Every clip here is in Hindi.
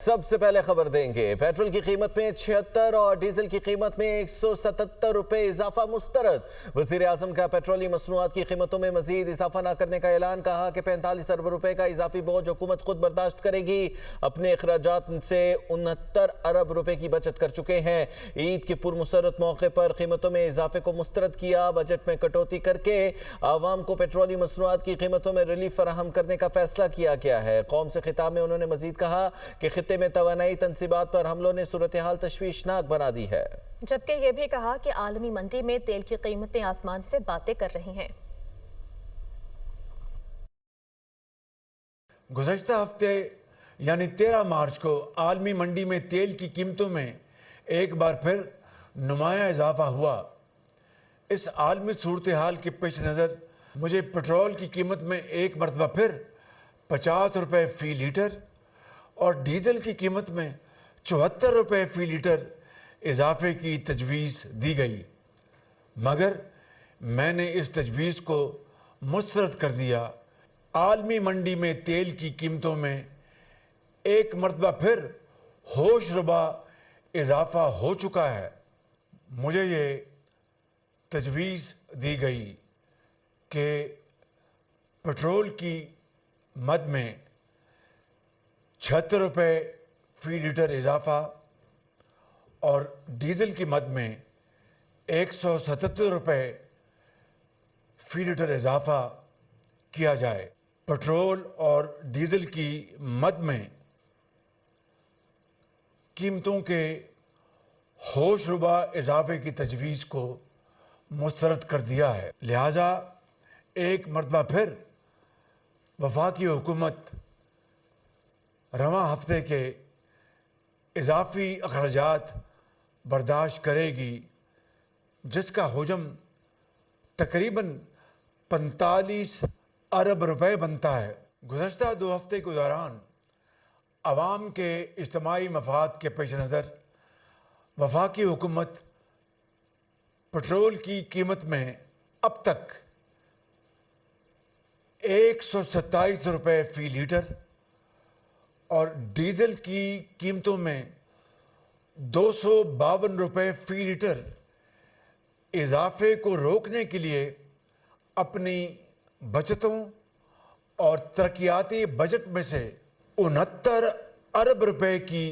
सबसे पहले खबर देंगे, पेट्रोल की कीमत में 76 और डीजल की कीमत में 177 रुपए इजाफा मुस्तरद। वजीर आजम का पेट्रोलियम मसनूआत की कीमतों में मजीद इजाफा न करने का ऐलान। कहा कि 45 अरब रुपए का इजाफी बोझ हुकूमत खुद बर्दाश्त करेगी। अपने अखराजात से 69 अरब रुपए की बचत कर चुके हैं। ईद के पुरमसरत मौके पर कीमतों में इजाफे को मुस्तरद किया। बजट में कटौती करके आवाम को पेट्रोलियम मसनूआत की कीमतों में रिलीफ फराहम करने का फैसला किया गया है। कौम से खिताब में उन्होंने मजीद कहा कि खित्ते में तवानाई तनसीबात पर हमलों ने सूरत हाल तशवीशनाक बना दी है। जबकि यह भी कहा कि आलमी मंडी में तेल की कीमतें आसमान से बातें कर रही हैं। गुज़श्ता हफ्ते यानी 13 मार्च को आलमी मंडी में तेल की कीमतों में एक बार फिर नुमाया इजाफा हुआ। इस आलमी सूरत हाल के पेश नज़र मुझे पेट्रोल की कीमत में एक मरतबा फिर 50 रुपये फ़ी लीटर और डीजल की कीमत में 74 रुपये फ़ी लीटर इजाफे की तजवीज़ दी गई, मगर मैंने इस तजवीज़ को मुस्तरद कर दिया। आलमी मंडी में तेल की कीमतों में एक मरतबा फिर होशरुबा इजाफा हो चुका है। मुझे ये तजवीज़ दी गई कि पेट्रोल की मद में 76 रुपये फ़ी लीटर इजाफा और डीज़ल की मद में 177 रुपये फ़ी लीटर इजाफा किया जाए। पेट्रोल और डीज़ल की मद में कीमतों के होशरुबा इजाफे की तजवीज़ को मुस्तरद कर दिया है। लिहाजा एक मरतबा फिर वफाकी हुकूमत रवां हफ्ते के इजाफी अखराजात बर्दाश्त करेगी, जिसका हुजम तकरीबन 45 अरब रुपए बनता है। गुज़श्ता 2 हफ्ते के दौरान अवाम के इज्तिमाई मफाद के पेश नज़र वफाकी हुकूमत पेट्रोल की कीमत में अब तक 127 रुपये फ़ी लीटर और डीजल की कीमतों में 252 रुपये फ़ी लीटर इजाफे को रोकने के लिए अपनी बचतों और तरक्याती बजट में से 69 अरब रुपए की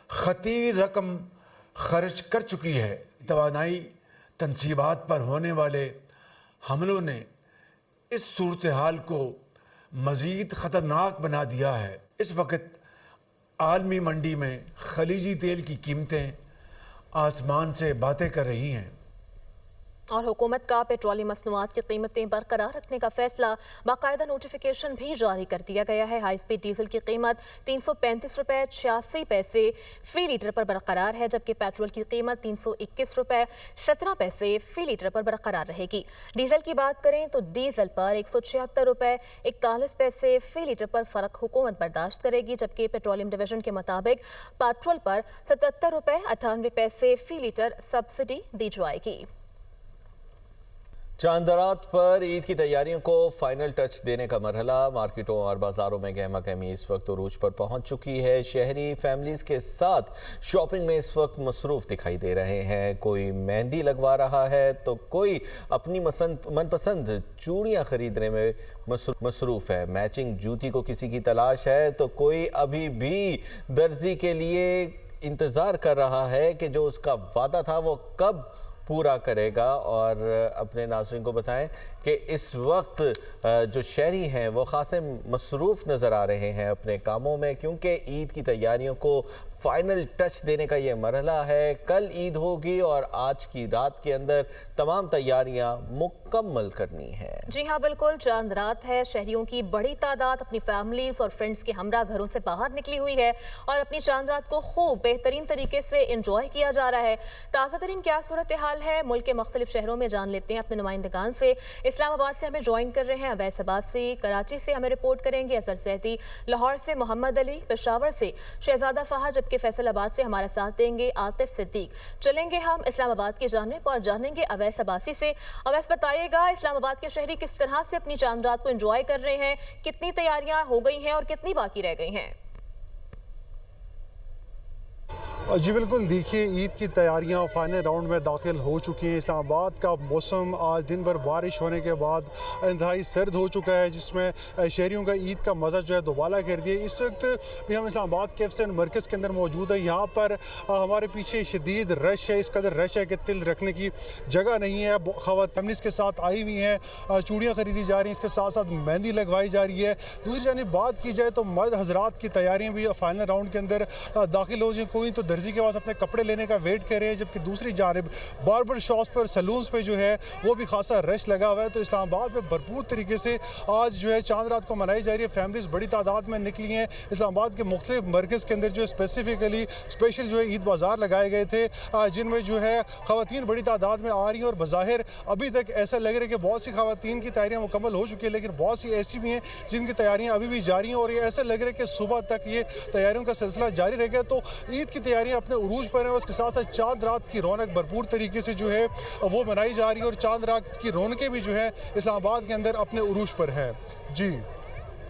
खतीर रकम खर्च कर चुकी है। तवानाई तनसीबात पर होने वाले हमलों ने इस सूरत हाल को मज़ीद ख़तरनाक बना दिया है। इस वक्त आलमी मंडी में खलीजी तेल की कीमतें आसमान से बातें कर रही हैं और हुकूमत का पेट्रोलियम मसनूआत की कीमतें बरकरार रखने का फैसला, बाकायदा नोटिफिकेशन भी जारी कर दिया गया है। हाई स्पीड डीजल की कीमत 335 रुपये 86 पैसे फ़ी लीटर पर बरकरार है, जबकि पेट्रोल की कीमत 321 रुपये 17 पैसे फ़ी लीटर पर बरकरार रहेगी। डीजल की बात करें तो डीजल पर 176 रुपये 41 पैसे फ़ी लीटर पर फ़र्क हुकूमत बर्दाश्त करेगी, जबकि पेट्रोलियम डिवीजन के मुताबिक पेट्रोल पर 77 रुपये 98 पैसे फ़ी लीटर सब्सिडी दी जाएगी। चांदरात पर ईद की तैयारियों को फाइनल टच देने का मरहला। मार्केटों और बाजारों में गहमा गहमी इस वक्त उरूज पर पहुंच चुकी है। शहरी फैमिलीज के साथ शॉपिंग में इस वक्त मसरूफ दिखाई दे रहे हैं। कोई मेहंदी लगवा रहा है तो कोई अपनी मनपसंद चूड़ियां खरीदने में मसरूफ है। मैचिंग जूती को किसी की तलाश है तो कोई अभी भी दर्जी के लिए इंतज़ार कर रहा है कि जो उसका वादा था वो कब पूरा करेगा। और अपने नाज़रीन को बताएं कि इस वक्त जो शहरी हैं वो खासे मसरूफ़ नज़र आ रहे हैं अपने कामों में, क्योंकि ईद की तैयारियों को फाइनल टच देने का ये मरहला है। कल ईद होगी और आज की रात के अंदर तमाम तैयारियां मुकम्मल करनी है। जी हाँ, बिल्कुल चांद रात है। शहरियों की बड़ी तादाद अपनी फैमिलीज और फ्रेंड्स के हमरा घरों से बाहर निकली हुई है और अपनी चांद रात को खूब बेहतरीन तरीके से इंजॉय किया जा रहा है। ताज़ा तरीन क्या सूरत हाल है मुल्क के मुख्तलिफ शहरों में जान लेते हैं अपने नुमाइंदगान से। इस्लामाबाद से हमें ज्वाइन कर रहे हैं अवैस अब्बासी, कराची से हमें रिपोर्ट करेंगे अजहर सैदी, लाहौर से मोहम्मद अली, पेशावर से शहजादा फहद, जबकि फैसलाबाद से हमारा साथ देंगे आतिफ सिद्दीक। चलेंगे हम इस्लामाबाद की जानिब और जानेंगे अवैस अब्बासी से। अवैस बताइएगा, इस्लामाबाद के शहरी किस तरह से अपनी चांद रात को एंजॉय कर रहे हैं, कितनी तैयारियां हो गई हैं और कितनी बाकी रह गई हैं? जी बिल्कुल, देखिए ईद की तैयारियां फाइनल राउंड में दाखिल हो चुकी हैं। इस्लामाबाद का मौसम आज दिन भर बारिश होने के बाद इंतहाई सर्द हो चुका है, जिसमें शहरियों का ईद का मज़ा जो है दोबाला कर दिया। इस वक्त भी हम इस्लामाबाद के एफएसएन मरकज़ के अंदर मौजूद है। यहाँ पर हमारे पीछे शदीद रश है, इस कदर रश है कि तिल रखने की जगह नहीं है। फैमिलीज़ के साथ आई हुई हैं, चूड़ियाँ खरीदी जा रही हैं, इसके साथ साथ मेहंदी लगवाई जा रही है। दूसरी जानिब बात की जाए तो मर्द हजरात की तैयारियाँ भी फाइनल राउंड के अंदर दाखिल हो जाए। कोई तो दर्जी के पास अपने कपड़े लेने का वेट कर रहे हैं, जबकि दूसरी जानिब बार्बर शॉप्स पर, सलून्स पे जो है वो भी खासा रश लगा हुआ है। तो इस्लामाबाद में भरपूर तरीके से आज जो है चांद रात को मनाई जा रही है। फैमिलीज़ बड़ी तादाद में निकली हैं। इस्लामाबाद के मुख्तलिफ मरकज़ के अंदर जो है स्पेसिफिकली स्पेशल जो है ईद बाज़ार लगाए गए थे, जिनमें जो है ख़वातीन बड़ी तादाद में आ रही हैं। और बज़ाहिर अभी तक ऐसा लग रहा है कि बहुत सी ख़वातीन की तैयारियाँ मुकम्मल हो चुकी है, लेकिन बहुत सी ऐसी भी हैं जिनकी तैयारियाँ अभी भी जारी हैं। और ये ऐसा लग रहा है कि सुबह तक ये तैयारियों का सिलसिला जारी रहेगा। तो ईद की तैयारियाँ अपने उरूज पर हैं, और उसके साथ साथ चांद रात की रौनक भरपूर तरीके से जो है वो मनाई जा रही है। और चांद रात की रौनकें भी जो है इस्लामाबाद के अंदर अपने उरूज पर हैं। जी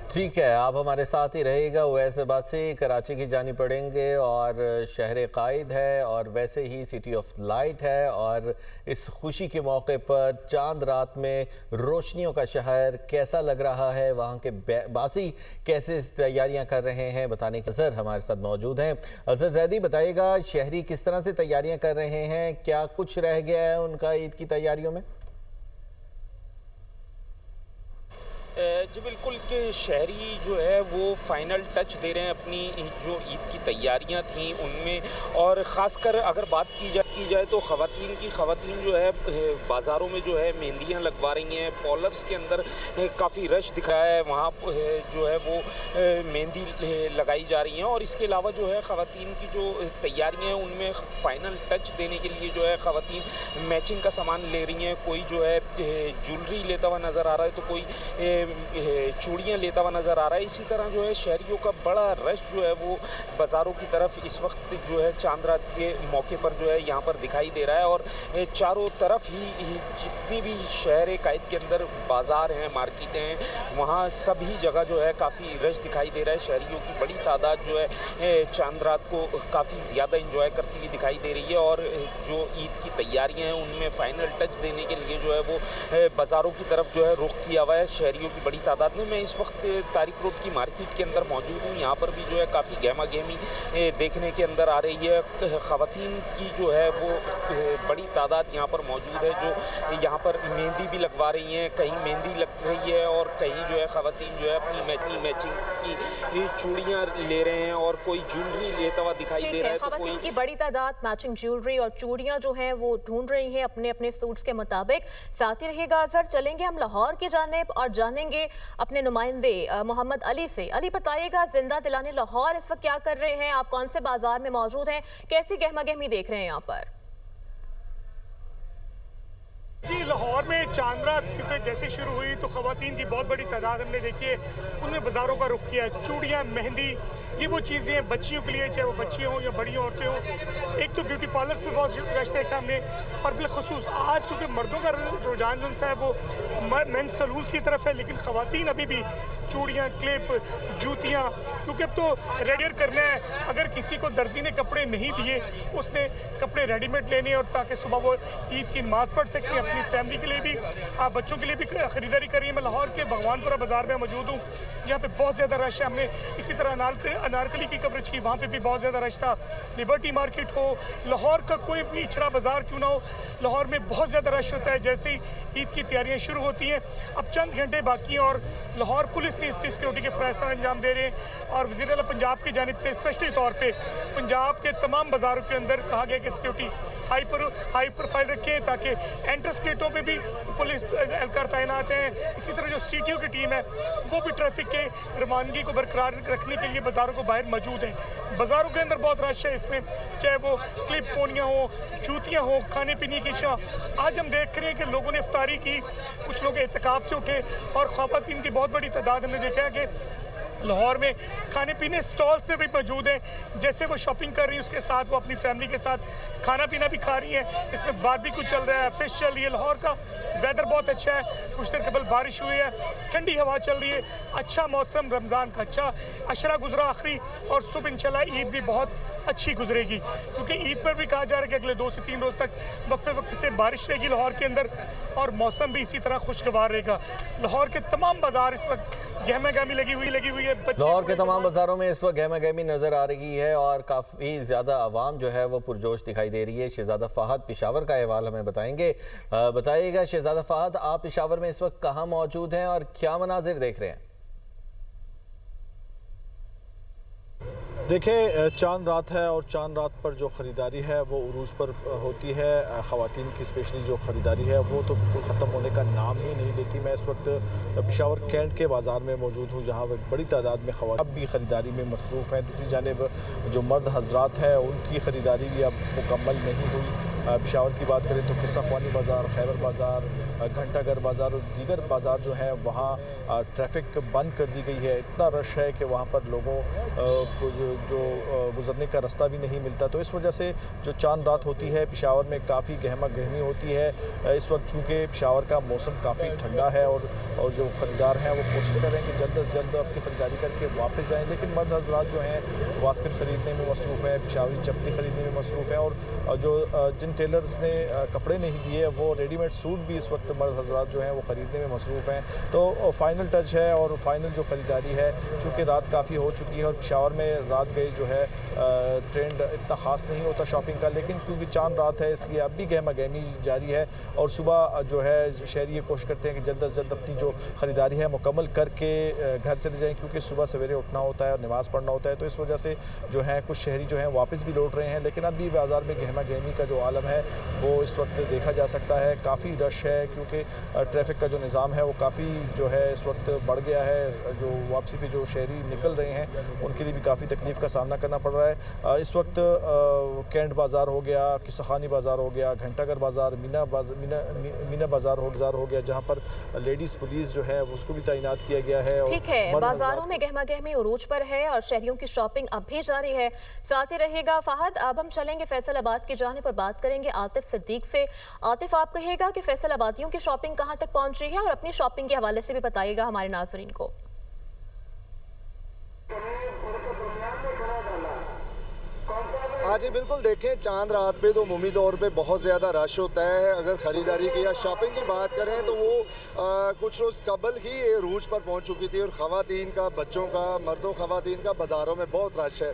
ठीक है, आप हमारे साथ ही रहेगा। वैसे बासी कराची की जानी पड़ेंगे और शहर कायद है और वैसे ही सिटी ऑफ लाइट है, और इस खुशी के मौके पर चांद रात में रोशनियों का शहर कैसा लग रहा है, वहाँ के बासी कैसे तैयारियाँ कर रहे हैं, बताने के अजहर हमारे साथ मौजूद हैं। अजहर जैदी, बताइएगा शहरी किस तरह से तैयारियाँ कर रहे हैं, क्या कुछ रह गया है उनका ईद की तैयारियों में? जी बिल्कुल, कि शहरी जो है वो फाइनल टच दे रहे हैं अपनी जो ईद की तैयारियां थी उनमें। और ख़ासकर अगर बात की जाए तो ख़वातीन जो है बाज़ारों में जो है मेहंदियां लगवा रही हैं। पॉलर्स के अंदर काफ़ी रश दिख रहा है, वहाँ जो है वो मेहंदी लगाई जा रही हैं। और इसके अलावा जो है ख़वातीन की जो तैयारियां हैं उनमें फ़ाइनल टच देने के लिए जो है ख़वातीन मैचिंग का सामान ले रही हैं। कोई जो है ज्वेलरी लेता हुआ नज़र आ रहा है, तो कोई चूड़ियाँ लेता हुआ नज़र आ रहा है। इसी तरह जो है शहरियों का बड़ा रश जो है वो बाज़ारों की तरफ इस वक्त जो है चांद रात के मौके पर जो है यहाँ पर दिखाई दे रहा है। और चारों तरफ ही जितनी भी शहर कायद के अंदर बाज़ार हैं, मार्केटें हैं, वहाँ सभी जगह जो है काफ़ी रश दिखाई दे रहा है। शहरियों की बड़ी तादाद जो है चांद रात को काफ़ी ज़्यादा इंजॉय करती हुई दिखाई दे रही है। और जो ईद की तैयारियाँ हैं उनमें फ़ाइनल टच देने के लिए जो है वो बाज़ारों की तरफ जो है रुख किया हुआ है शहरियों की बड़ी तादाद में। मैं इस वक्त तारिक रोड की मार्केट के अंदर मौजूद हूँ। यहाँ पर भी जो है काफ़ी गहमा गहमी देखने के अंदर आ रही है। ख़वातीन की जो है वो बड़ी तादाद यहाँ पर मौजूद है, जो यहाँ पर मेहंदी भी लगवा रही हैं। कहीं मेहंदी लग रही है और कहीं जो है ख़वातीन जो है अपनी मैचिंग की चूड़ियाँ ले रहे हैं, और कोई ज्वेलरी लेता हुआ दिखाई दे रहा है। तो कोई की बड़ी तादाद मैचिंग ज्वेलरी और चूड़ियाँ जो हैं वो ढूंढ रही हैं अपने अपने सूट्स के मुताबिक। साथ ही रहेगा अजहर, चलेंगे हम लाहौर की जानिब और जानेंगे अपने नुमाइंदे मोहम्मद अली से। अली, बताइएगा जिंदा दिलाने लाहौर इस वक्त क्या कर रहे हैं, आप कौन से बाजार में मौजूद हैं, कैसी गहमा गहमी देख रहे हैं यहाँ पर? जी, लाहौर में चांद रात जैसे शुरू हुई तो ख़वातीन की बहुत बड़ी तादाद हमने देखी है, उनमें बाज़ारों का रुख किया। चूड़ियाँ, मेहंदी, ये वो चीज़ें हैं बच्चियों के लिए, चाहे वो बच्चियाँ हों या बड़ी औरतें हों। एक तो ब्यूटी पार्लर्स में बहुत रश देखा हमने, और बिलखसूस आज क्योंकि मर्दों का रुझान जो है वो मेंस सलून्स की तरफ है, लेकिन ख़वातीन अभी भी चूड़ियाँ, क्लिप, जूतियाँ, क्योंकि अब तो रेडियर करना है। अगर किसी को दर्जी ने कपड़े नहीं दिए, उसने कपड़े रेडीमेड लेने, और ताकि सुबह वो ईद की नमाज़ पढ़ सकें। अपनी फैमिली के लिए भी, बच्चों के लिए भी खरीदारी कर रही है। मैं लाहौर के भगवानपुरा बाज़ार में मौजूद हूँ, यहाँ पे बहुत ज़्यादा रश है। हमने इसी तरह अनारकली की कवरेज की, वहाँ पे भी बहुत ज़्यादा रश था। लिबर्टी मार्केट हो, लाहौर का कोई भी इचरा बाज़ार क्यों ना हो, लाहौर में बहुत ज़्यादा रश होता है जैसे ही ईद की तैयारियाँ शुरू होती हैं। अब चंद घंटे बाकी हैं और लाहौर पुलिस ने इसकी सिक्योरिटी के फैसला अंजाम दे रहे हैं। और वज़ीर आला पंजाब की जानिब से स्पेशली तौर पर पंजाब के तमाम बाज़ारों के अंदर कहा गया कि सिक्योरिटी हाई प्रोफाइल रखें, ताकि एंट्रेंस गेटों पे भी पुलिस एहलकार तैनात हैं। इसी तरह जो सीटीओ की टीम है वो भी ट्रैफिक के रवानगी को बरकरार रखने के लिए बाज़ारों को बाहर मौजूद हैं। बाज़ारों के अंदर बहुत रश है, इसमें चाहे वो क्लिप पोनियाँ हो, जूतियाँ हो, खाने पीने की अशिया। आज हम देख रहे हैं कि लोगों ने इफ्तारी की, कुछ लोग एहतिकाफ से उठे, और ख़वातीन की बहुत बड़ी तादाद हमने देखा है कि लाहौर में खाने पीने स्टॉल्स पे भी मौजूद हैं। जैसे वो शॉपिंग कर रही है उसके साथ वो अपनी फैमिली के साथ खाना पीना भी खा रही हैं। इसमें बारबेक्यू चल रहा है, फिश चल रही है। लाहौर का वेदर बहुत अच्छा है, कुछ देर कबल बारिश हुई है, ठंडी हवा चल रही है, अच्छा मौसम, रमज़ान का अच्छा अशरा गुजरा आखिरी, और सुबह इंशाल्लाह ईद भी बहुत अच्छी गुजरेगी, क्योंकि ईद पर भी कहा जा रहा है कि अगले 2 से 3 रोज़ तक वक्फे वक्फे से बारिश रहेगी लाहौर के अंदर, और मौसम भी इसी तरह खुशगवार रहेगा। लाहौर के तमाम बाजार इस वक्त गहमा गहमी लगी हुई है। लाहौर के तमाम बाजारों में इस वक्त गहमा गहमी नजर आ रही है और काफ़ी ज़्यादा आवाम जो है वो पुरजोश दिखाई दे रही है। शहजादा फहद पेशावर का अहवाल हमें बताएंगे। बताइएगा शहजादा फहद, आप पेशावर में इस वक्त कहाँ मौजूद हैं और क्या मनाजिर देख रहे हैं? देखिए, चांद रात है और चांद रात पर जो ख़रीदारी है वो उरूज पर होती है। ख़वातीन की स्पेशली जो ख़रीदारी है वो तो बिल्कुल ख़त्म होने का नाम ही नहीं लेती। मैं इस वक्त पेशावर कैंट के बाज़ार में मौजूद हूँ, जहाँ बड़ी तादाद में ख़वातीन अब भी ख़रीदारी में मसरूफ़ हैं। दूसरी जानिब जो मर्द हजरात हैं उनकी ख़रीदारी भी अब मुकम्मल नहीं हुई। पेशावर की बात करें तो किस्सा ख्वानी बाज़ार, खैबर बाज़ार, घंटाघर बाज़ार और दीगर बाज़ार जो है वहाँ ट्रैफिक बंद कर दी गई है। इतना रश है कि वहाँ पर लोगों को जो गुज़रने का रास्ता भी नहीं मिलता। तो इस वजह से जो चांद रात होती है पेशावर में काफ़ी गहमा गहमी होती है। इस वक्त चूँकि पेशावर का मौसम काफ़ी ठंडा है और जो ख़रीदार हैं वो कोशिश कर रहे हैं कि जल्द से जल्द अपनी ख़रीदारी करके वापस जाएँ, लेकिन मर्द हज़रात जो हैं बास्केट ख़रीदने में मसरूफ़ हैं, पेशावरी चप्पली ख़रीदने में मसरूफ़ हैं, और जो जिन टेलर्स ने कपड़े नहीं दिए वो रेडीमेड सूट भी इस वक्त मर्द हज़रात जो हैं वो ख़रीदने में मसरूफ़ हैं। तो फाइनल टच है और फाइनल जो ख़रीदारी है, चूँकि रात काफ़ी हो चुकी है और पेशावर में रात गई जो है ट्रेंड इतना ख़ास नहीं होता शॉपिंग का, लेकिन क्योंकि चांद रात है इसलिए अब भी गहमा गहमी जारी है। और सुबह जो है शहरी ये कोशिश करते हैं कि जल्द से जल्द अपनी जो ख़रीदारी है मुकम्मल करके घर चले जाएँ, क्योंकि सुबह सवेरे उठना होता है और नमाज़ पढ़ना होता है। तो इस वजह से जो है कुछ शहरी जो हैं वापस भी लौट रहे हैं, लेकिन अब भी बाज़ार में गहमा गहमी का जो आलम है वो इस वक्त देखा जा सकता है। काफ़ी रश है क्योंकि ट्रैफिक का जो निज़ाम है वो काफ़ी जो है इस वक्त बढ़ गया है। जो वापसी पे जो शहरी निकल रहे हैं उनके लिए भी काफ़ी तकलीफ़ का सामना करना पड़ रहा है। इस वक्त कैंट बाज़ार हो गया, किस्साखानी बाज़ार हो गया, घंटाघर बाज़ार, मीना बाज़ार हो गया, जहाँ पर लेडीज़ पुलिस जो है उसको भी तैनात किया गया है। ठीक है, बाज़ारों में गहमा गहमी उरूज पर है और शहरियों की शॉपिंग अब भी जारी है। साथ ही रहेगा फहद। अब हम चलेंगे फैसलाबाद की जानिब पर, बात करेंगे आतिफ सिद्दीक से। आतिफ, आप कहिएगा कि फैसलाबादियों की शॉपिंग कहां तक पहुंच रही है और अपनी शॉपिंग के हवाले से भी बताइएगा हमारे नाज़रीन को। हाँ जी बिल्कुल, देखें चांद रात पे तो उमूमी तौर पे बहुत ज़्यादा रश होता है। अगर ख़रीदारी की या शॉपिंग की बात करें तो वो कुछ रोज़ कबल ही रूज पर पहुंच चुकी थी और ख़वातीन का, बच्चों का, मर्दों ख़वातीन का बाज़ारों में बहुत रश है।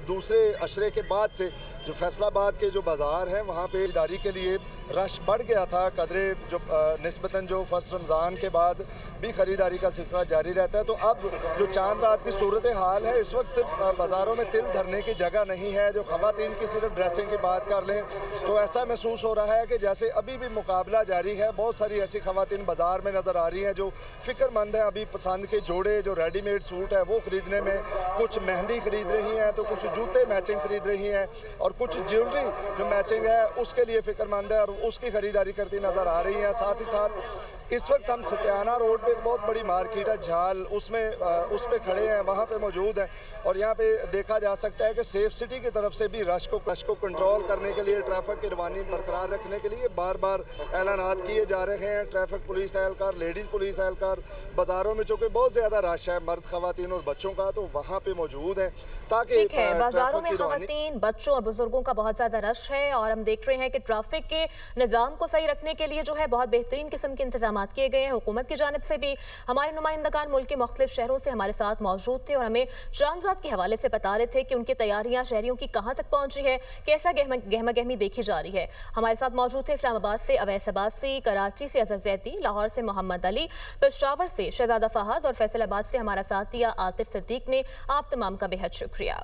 दूसरे अशरे के बाद से जो फैसलाबाद के जो बाज़ार हैं वहाँ पे खरीदारी के लिए रश बढ़ गया था कदरे, जो निस्बतन जो फर्स्ट रमज़ान के बाद भी ख़रीदारी का सिलसिला जारी रहता है। तो अब जो चांद रात की सूरत हाल है, इस वक्त बाज़ारों में तिल धरने की जगह नहीं है। जो ख़वातीन की सिर्फ ड्रेसिंग की बात कर लें तो ऐसा महसूस हो रहा है कि जैसे अभी भी मुकाबला जारी है। बहुत सारी ऐसी ख़वातीन बाज़ार में नज़र आ रही हैं जो फ़िक्रमंद हैं अभी पसंद के जोड़े जो रेडीमेड सूट है वो ख़रीदने में। कुछ मेहंदी ख़रीद रही हैं तो कुछ जूते मैचिंग ख़रीद रही हैं और कुछ ज्वेलरी जो मैचिंग है उसके लिए फ़िक्रमंद है और उसकी ख़रीदारी करती नज़र आ रही हैं। साथ ही साथ इस वक्त हम सत्याना रोड पे एक बहुत बड़ी मार्केट है झाल, उस पे खड़े हैं, वहाँ पे मौजूद हैं और यहाँ पे देखा जा सकता है कि सेफ सिटी की तरफ से भी रश को कंट्रोल करने के लिए, ट्रैफिक की रवानी बरकरार रखने के लिए बार बार ऐलानात किए जा रहे हैं। ट्रैफिक पुलिस एहलकार, लेडीज़ पुलिस एहलकार बाज़ारों में चूँकि बहुत ज़्यादा रश है मर्द ख़वातीन और बच्चों का, तो वहाँ पे मौजूद हैं ताकि बाज़ारों में ख़वातीन, बच्चों और बुजुर्गों का बहुत ज़्यादा रश है और हम देख रहे हैं कि ट्रैफिक के निज़ाम को सही रखने के लिए जो है बहुत बेहतरीन किस्म के इंतजाम किए गए हैं हुकूमत की जानिब से भी। हमारे नुमाइंदगान मुल्क के मुख्तलिफ शहरों से हमारे साथ मौजूद थे और हमें चांद रात के हवाले से बता रहे थे कि उनकी तैयारियां शहरियों की कहां तक पहुंची है, कैसा गहमा गहमी देखी जा रही है। हमारे साथ मौजूद थे इस्लामाबाद से अवैस अब्बासी, कराची से अजहर जैदी, लाहौर से मोहम्मद अली, पेशावर से शहजादा फहद और फैसलाबाद से हमारा साथ दिया आतिफ सिद्दीक ने। आप तमाम का बेहद शुक्रिया।